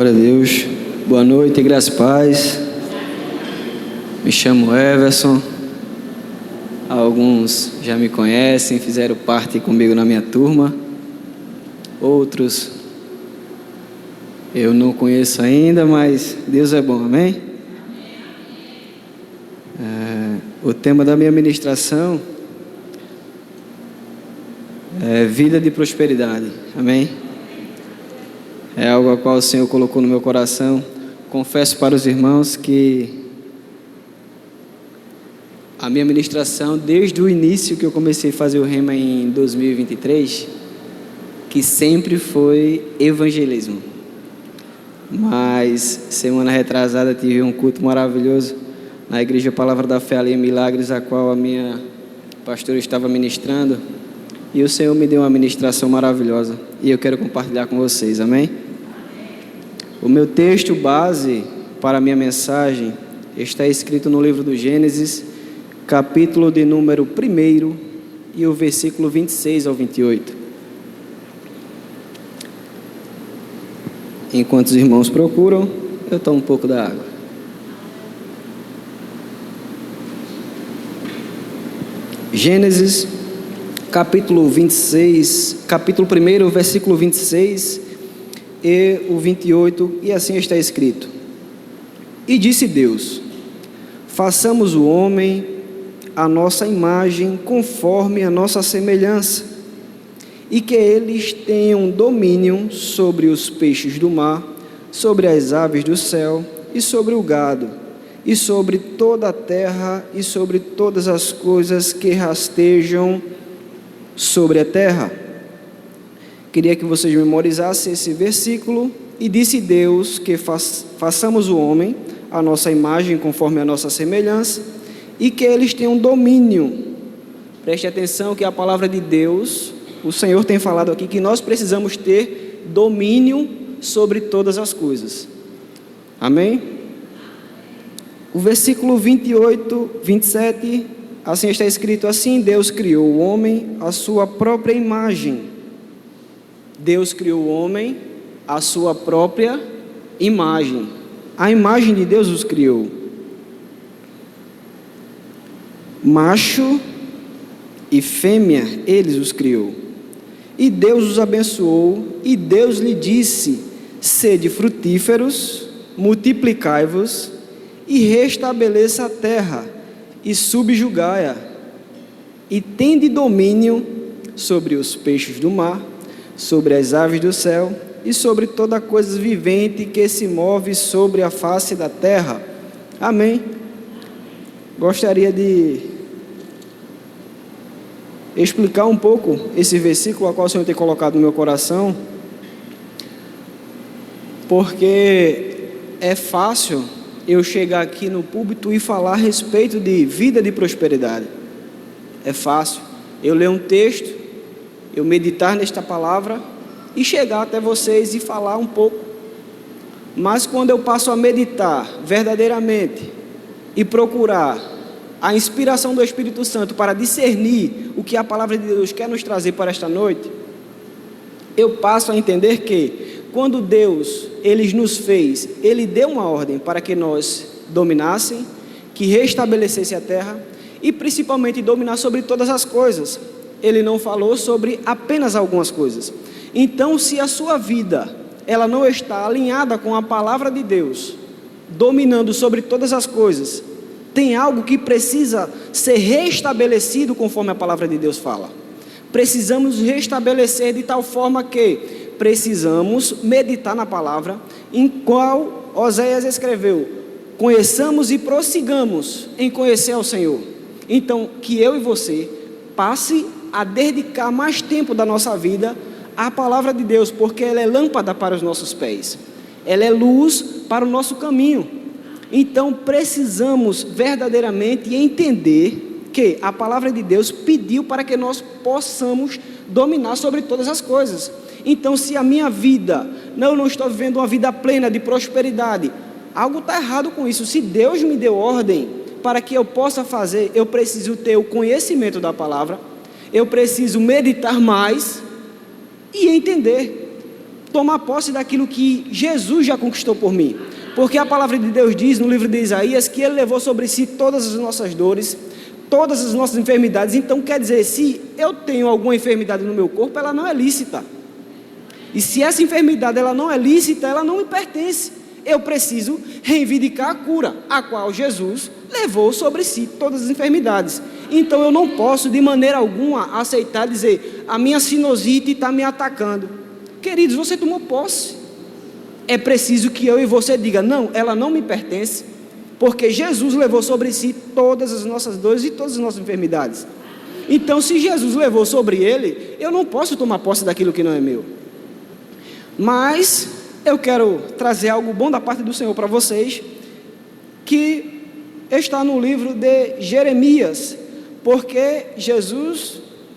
Glória a Deus, boa noite, graça e paz. Me chamo Everson. Alguns já me conhecem, fizeram parte comigo na minha turma. Outros eu não conheço ainda, mas Deus é bom, amém? O tema da minha ministração é vida de prosperidade, amém? É algo a qual o Senhor colocou no meu coração. Confesso para os irmãos que a minha ministração, desde o início que eu comecei a fazer o Rema em 2023, que sempre foi evangelismo. Mas semana retrasada tive um culto maravilhoso na Igreja Palavra da Fé ali em Milagres, a qual a minha pastora estava ministrando, e o Senhor me deu uma ministração maravilhosa e eu quero compartilhar com vocês, amém? O meu texto base para a minha mensagem está escrito no livro do Gênesis, capítulo de número 1 e o versículo 26 ao 28. Enquanto os irmãos procuram, eu tomo um pouco da água. Gênesis, capítulo 26, capítulo 1, versículo 26 e o 28, e assim está escrito: E disse Deus: façamos o homem à nossa imagem, conforme a nossa semelhança, e que eles tenham domínio sobre os peixes do mar, sobre as aves do céu, e sobre o gado, e sobre toda a terra, e sobre todas as coisas que rastejam sobre a terra. Queria que vocês memorizassem esse versículo. E disse Deus que façamos o homem à nossa imagem, conforme a nossa semelhança, e que eles tenham domínio. Preste atenção que a palavra de Deus, o Senhor tem falado aqui que nós precisamos ter domínio sobre todas as coisas. Amém? O versículo 28, 27, assim está escrito: assim Deus criou o homem à sua própria imagem. Deus criou o homem à sua própria imagem. A imagem de Deus os criou. Macho e fêmea, eles os criou. E Deus os abençoou, e Deus lhe disse: sede frutíferos, multiplicai-vos, e restabeleça a terra, e subjugai-a, e tende domínio sobre os peixes do mar, sobre as aves do céu, e sobre toda coisa vivente que se move sobre a face da terra. Amém. Gostaria de explicar um pouco esse versículo a qual o Senhor tem colocado no meu coração, porque é fácil eu chegar aqui no púlpito e falar a respeito de vida de prosperidade. É fácil eu ler um texto, eu meditar nesta palavra e chegar até vocês e falar um pouco. Mas quando eu passo a meditar verdadeiramente e procurar a inspiração do Espírito Santo para discernir o que a palavra de Deus quer nos trazer para esta noite, eu passo a entender que quando Deus, Ele nos fez, Ele deu uma ordem para que nós dominassem, que restabelecesse a terra e principalmente dominar sobre todas as coisas. Ele não falou sobre apenas algumas coisas. Então, se a sua vida, ela não está alinhada com a palavra de Deus, dominando sobre todas as coisas, tem algo que precisa ser restabelecido conforme a palavra de Deus fala. Precisamos restabelecer de tal forma que precisamos meditar na palavra, em qual Oséias escreveu: conheçamos e prossigamos em conhecer ao Senhor. Então, que eu e você passe a dedicar mais tempo da nossa vida à palavra de Deus, porque ela é lâmpada para os nossos pés, ela é luz para o nosso caminho. Então precisamos verdadeiramente entender que a palavra de Deus pediu para que nós possamos dominar sobre todas as coisas. Então, se a minha vida, eu não estou vivendo uma vida plena de prosperidade, algo está errado com isso. Se Deus me deu ordem para que eu possa fazer, eu preciso ter o conhecimento da palavra, eu preciso meditar mais e entender. tomar posse daquilo que Jesus já conquistou por mim. Porque a palavra de Deus diz no livro de Isaías que Ele levou sobre si todas as nossas dores, todas as nossas enfermidades. Então quer dizer, se eu tenho alguma enfermidade no meu corpo, ela não é lícita. E se essa enfermidade ela não é lícita, ela não me pertence. Eu preciso reivindicar a cura, a qual Jesus levou sobre si todas as enfermidades. Então eu não posso de maneira alguma aceitar dizer, a minha sinusite está me atacando. Queridos, você tomou posse. É preciso que eu e você diga, não, ela não me pertence, porque Jesus levou sobre si todas as nossas dores e todas as nossas enfermidades. Então, se Jesus levou sobre ele, eu não posso tomar posse daquilo que não é meu. Mas eu quero trazer algo bom da parte do Senhor para vocês, que está no livro de Jeremias, porque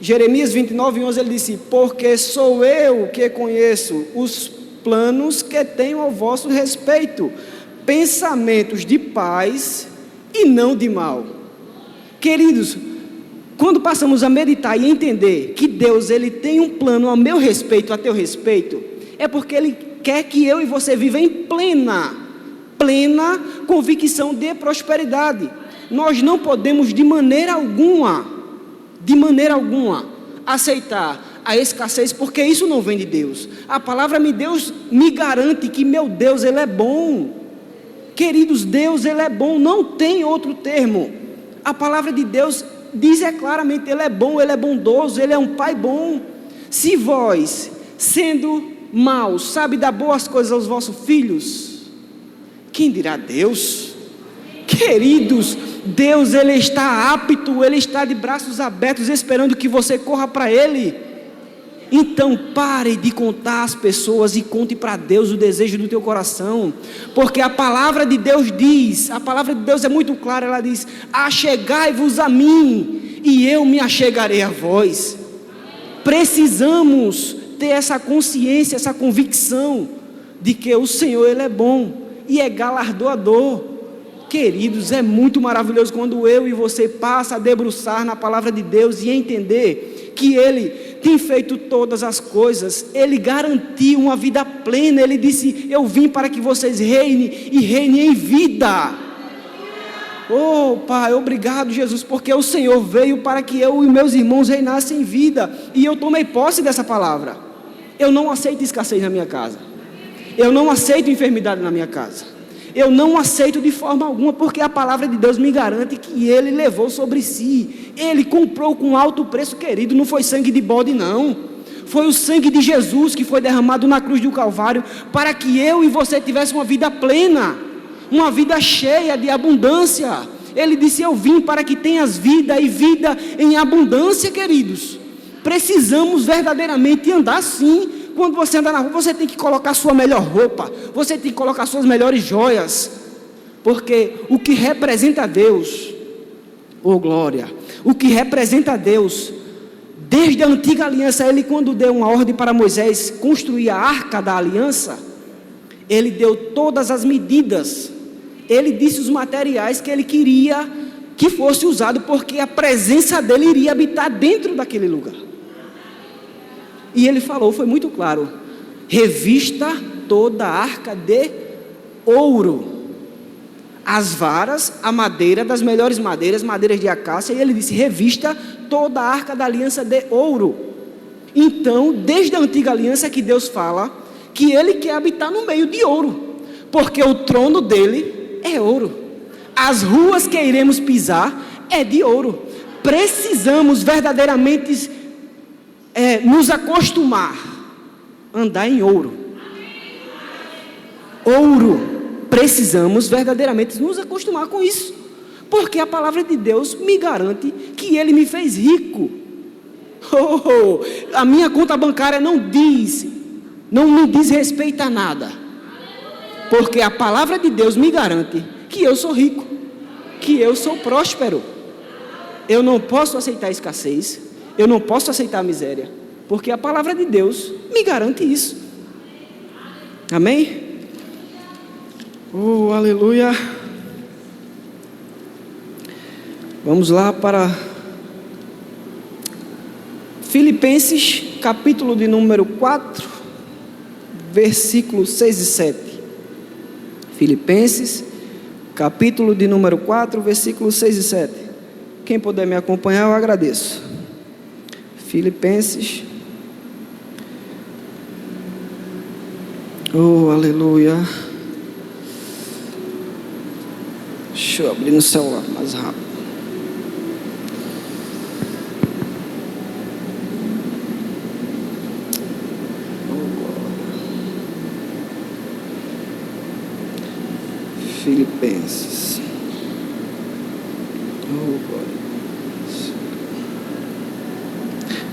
Jeremias 29:11, ele disse, porque sou eu que conheço os planos que tenho ao vosso respeito, pensamentos de paz e não de mal. Queridos, quando passamos a meditar e entender que Deus ele tem um plano a meu respeito, a teu respeito, é porque Ele quer que eu e você viva em plena convicção de prosperidade. Nós não podemos de maneira alguma, aceitar a escassez, porque isso não vem de Deus. A palavra de Deus me garante que meu Deus, Ele é bom. Queridos, Deus, Ele é bom, não tem outro termo. A palavra de Deus diz claramente, Ele é bom, Ele é bondoso, Ele é um Pai bom. Se vós, sendo maus, sabe dar boas coisas aos vossos filhos, quem dirá Deus? Queridos, Deus, Ele está apto, Ele está de braços abertos, esperando que você corra para Ele. Então pare de contar as pessoas e conte para Deus o desejo do teu coração, porque a palavra de Deus diz, a palavra de Deus é muito clara, ela diz, achegai-vos a mim, e eu me achegarei a vós. Precisamos ter essa consciência, essa convicção, de que o Senhor Ele é bom, e é galardoador. Queridos, é muito maravilhoso quando eu e você passa a debruçar na palavra de Deus e entender que Ele tem feito todas as coisas, Ele garantiu uma vida plena. Ele disse, eu vim para que vocês reinem e reinem em vida. Oh Pai, obrigado Jesus, porque o Senhor veio para que eu e meus irmãos reinassem em vida, e eu tomei posse dessa palavra. Eu não aceito escassez na minha casa, eu não aceito enfermidade na minha casa, eu não aceito de forma alguma, porque a palavra de Deus me garante que Ele levou sobre si, Ele comprou com alto preço, querido, não foi sangue de bode não, foi o sangue de Jesus que foi derramado na cruz do Calvário, para que eu e você tivéssemos uma vida plena, uma vida cheia de abundância. Ele disse, eu vim para que tenhas vida e vida em abundância, queridos. Precisamos verdadeiramente andar assim. Quando você anda na rua, você tem que colocar sua melhor roupa, você tem que colocar suas melhores joias, porque o que representa a Deus, oh glória, o que representa a Deus, desde a antiga aliança, Ele quando deu uma ordem para Moisés construir a arca da aliança, Ele deu todas as medidas, Ele disse os materiais que Ele queria que fosse usado, porque a presença dEle iria habitar dentro daquele lugar. E Ele falou, foi muito claro, revista toda a arca de ouro, as varas, a madeira das melhores madeiras, madeiras de acácia, e Ele disse, revista toda a arca da aliança de ouro. Então, desde a antiga aliança que Deus fala, que Ele quer habitar no meio de ouro, porque o trono dEle é ouro, as ruas que iremos pisar é de ouro. Precisamos verdadeiramente nos acostumar a andar em ouro. Precisamos verdadeiramente nos acostumar com isso, porque a palavra de Deus me garante que Ele me fez rico. A minha conta bancária não me diz respeito a nada, porque a palavra de Deus me garante que eu sou rico, que eu sou próspero. Eu não posso aceitar escassez, eu não posso aceitar a miséria, porque a palavra de Deus me garante isso. Amém? Oh, aleluia. Vamos lá para Filipenses, capítulo de número 4, versículos 6 e 7. Filipenses, capítulo de número 4, versículos 6 e 7. Quem puder me acompanhar, eu agradeço. Filipenses. Oh, aleluia. Deixa eu abrir no celular mais rápido. Filipenses.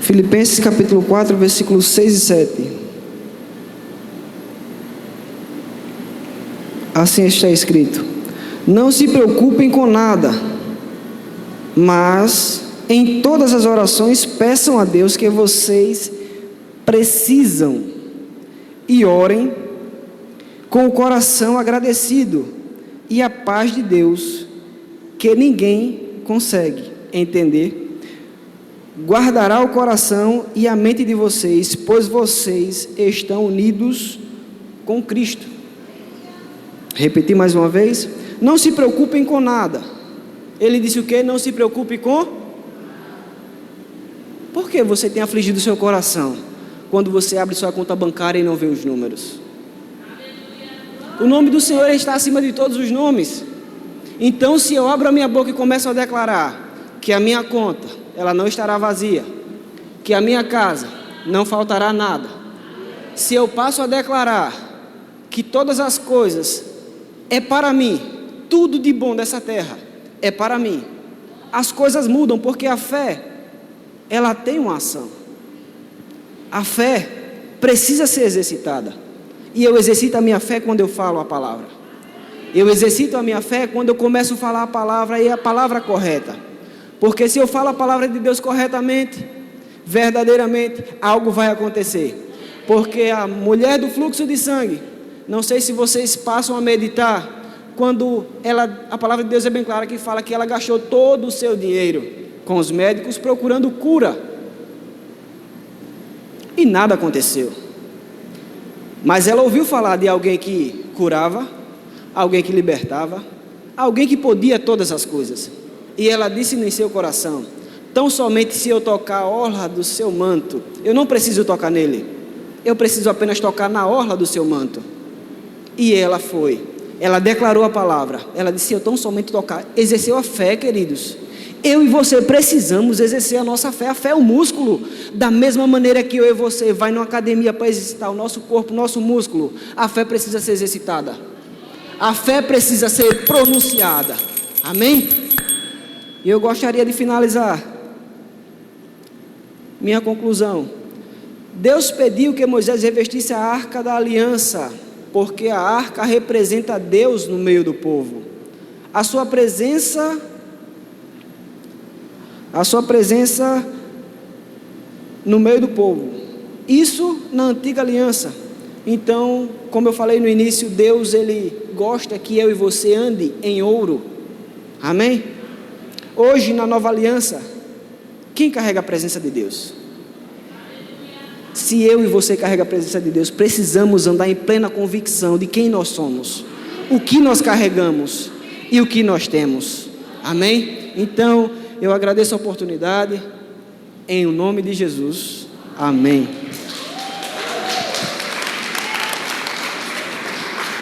Filipenses capítulo 4, versículos 6 e 7. Assim está escrito: não se preocupem com nada, mas em todas as orações peçam a Deus que vocês precisam e orem com o coração agradecido, e a paz de Deus, que ninguém consegue entender, guardará o coração e a mente de vocês, pois vocês estão unidos com Cristo. Repetir mais uma vez: não se preocupem com nada. Ele disse o quê? Não se preocupe com... Por que você tem afligido o seu coração quando você abre sua conta bancária e não vê os números? O nome do Senhor está acima de todos os nomes. Então, se eu abro a minha boca e começo a declarar que a minha conta, ela não estará vazia, que a minha casa não faltará nada, se eu passo a declarar que todas as coisas é para mim, tudo de bom dessa terra é para mim, as coisas mudam, porque a fé, ela tem uma ação. A fé precisa ser exercitada. E eu exercito a minha fé quando eu falo a palavra. Eu exercito a minha fé quando eu começo a falar a palavra, e a palavra correta. Porque se eu falo a palavra de Deus corretamente, verdadeiramente, algo vai acontecer. Porque a mulher do fluxo de sangue, não sei se vocês passam a meditar, quando a palavra de Deus é bem clara, que fala que ela gastou todo o seu dinheiro com os médicos procurando cura. E nada aconteceu. Mas ela ouviu falar de alguém que curava, alguém que libertava, alguém que podia todas as coisas. E ela disse em seu coração: tão somente se eu tocar a orla do seu manto, eu não preciso tocar nele, eu preciso apenas tocar na orla do seu manto. E ela foi, ela declarou a palavra, ela disse: eu tão somente tocar. Exerceu a fé, queridos. Eu e você precisamos exercer a nossa fé. A fé é um músculo. Da mesma maneira que eu e você vai numa academia para exercitar o nosso corpo, o nosso músculo, a fé precisa ser exercitada. A fé precisa ser pronunciada. Amém? E eu gostaria de finalizar. Minha conclusão: Deus pediu que Moisés revestisse a arca da aliança, porque a arca representa Deus no meio do povo. A sua presença no meio do povo. Isso na antiga aliança. Então, como eu falei no início, Deus, Ele gosta que eu e você ande em ouro. Amém? Hoje, na nova aliança, quem carrega a presença de Deus? Se eu e você carregam a presença de Deus, precisamos andar em plena convicção de quem nós somos, o que nós carregamos e o que nós temos. Amém? Então, eu agradeço a oportunidade, em nome de Jesus. Amém.